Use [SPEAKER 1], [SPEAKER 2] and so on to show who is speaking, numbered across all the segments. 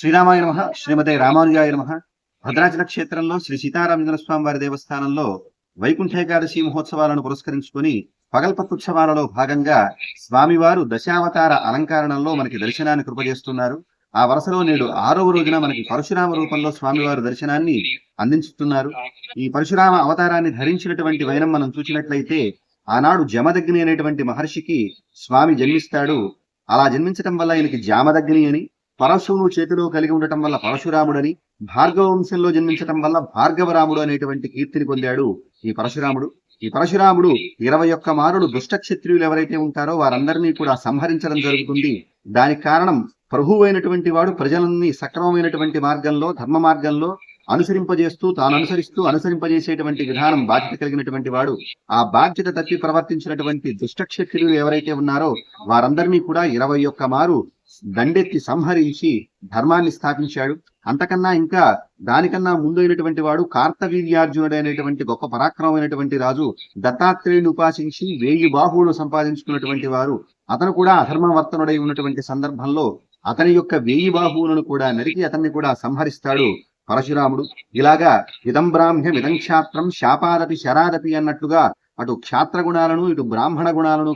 [SPEAKER 1] శ్రీరామాయ నమః. శ్రీమతే రామానుజాయ నమః. భద్రాచల క్షేత్రంలో శ్రీ సీతారామచంద్ర స్వామి వారి దేవస్థానంలో వైకుంఠ ఏకాదశి మహోత్సవాలను పురస్కరించుకొని పగల్పత్తుత్సవాలలో భాగంగా స్వామివారు దశావతార అలంకరణలో మనకి దర్శనాన్ని కృపజేస్తున్నారు. ఆ వరుసలో నేడు 6వ రోజున మనకి పరశురామ రూపంలో స్వామివారు దర్శనాన్ని అందించుతున్నారు. ఈ పరశురామ అవతారాన్ని ధరించినటువంటి వైనం మనం చూసినట్లయితే ఆనాడు జమదగ్ని అనేటువంటి మహర్షికి స్వామి జన్మిస్తాడు. అలా జన్మించటం వల్ల ఈయనకి జామదగ్ని అని, పరశువును చేతిలో కలిగి ఉండటం వల్ల పరశురాముడని, భార్గవ వంశంలో జన్మించటం వల్ల భార్గవరాముడు అనేటువంటి కీర్తిని పొందాడు ఈ పరశురాముడు. ఈ పరశురాముడు 21 మారులు దుష్ట క్షత్రియులు ఎవరైతే ఉంటారో వారందరినీ కూడా సంహరించడం జరుగుతుంది. దానికి కారణం ప్రభువైనటువంటి వాడు ప్రజలన్నీ సక్రమమైనటువంటి మార్గంలో, ధర్మ మార్గంలో అనుసరింపజేస్తూ తాను అనుసరింపజేసేటువంటి విధానం బాధ్యత కలిగినటువంటి వాడు. ఆ బాధ్యత తప్పి ప్రవర్తించినటువంటి దుష్టక్షత్రియులు ఎవరైతే ఉన్నారో వారందరినీ కూడా 21 మారు దండెత్తి సంహరించి ధర్మాన్ని స్థాపించాడు. అంతకన్నా ఇంకా దానికన్నా ముందైనటువంటి వాడు కార్తవీర్యార్జునుడు అనేటువంటి గొప్ప పరాక్రమమైనటువంటి రాజు దత్తాత్రేయుని ఉపాసించి 1000 బాహువులు సంపాదించుకున్నటువంటి వారు. అతను కూడా అధర్మవర్తనుడై ఉన్నటువంటి సందర్భంలో అతని యొక్క 1000 బాహువులను కూడా నరికి అతన్ని కూడా సంహరిస్తాడు పరశురాముడు. ఇలాగా ఇదం బ్రాహ్మ్యం ఇదం క్షాత్రం శాపాదపి శరాదపి అన్నట్లుగా అటు క్షాత్ర గుణాలను ఇటు బ్రాహ్మణ గుణాలను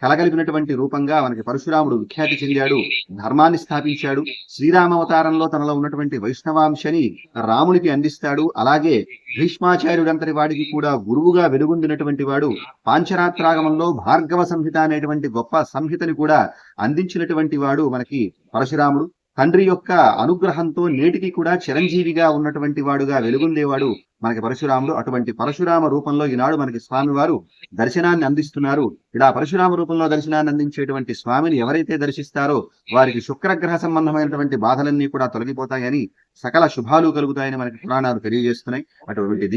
[SPEAKER 1] కలగలిపినటువంటి రూపంగా మనకి పరశురాముడు విఖ్యాతి చెందాడు. ధర్మాన్ని స్థాపించాడు. శ్రీరామావతారంలో తనలో ఉన్నటువంటి వైష్ణవాంశని రామునికి అందిస్తాడు. అలాగే భీష్మాచార్యుడంతటి వాడికి కూడా గురువుగా వెలుగొందినటువంటి వాడు. పాంచరాత్రాగమంలో భార్గవ సంహిత అనేటువంటి గొప్ప సంహితని కూడా అందించినటువంటి వాడు మనకి పరశురాముడు. తండ్రి యొక్క అనుగ్రహంతో నేటికి కూడా చిరంజీవిగా ఉన్నటువంటి వాడుగా వెలుగొందేవాడు మనకి పరశురాముడు. అటువంటి పరశురామ రూపంలో ఈనాడు మనకి స్వామివారు దర్శనాన్ని అందిస్తున్నారు. ఇలా పరశురామ రూపంలో దర్శనాన్ని అందించేటువంటి స్వామిని ఎవరైతే దర్శిస్తారో వారికి శుక్రగ్రహ సంబంధమైనటువంటి బాధలన్నీ కూడా తొలగిపోతాయని, సకల శుభాలు కలుగుతాయని మనకి పురాణాలు తెలియజేస్తున్నాయి. అటువంటి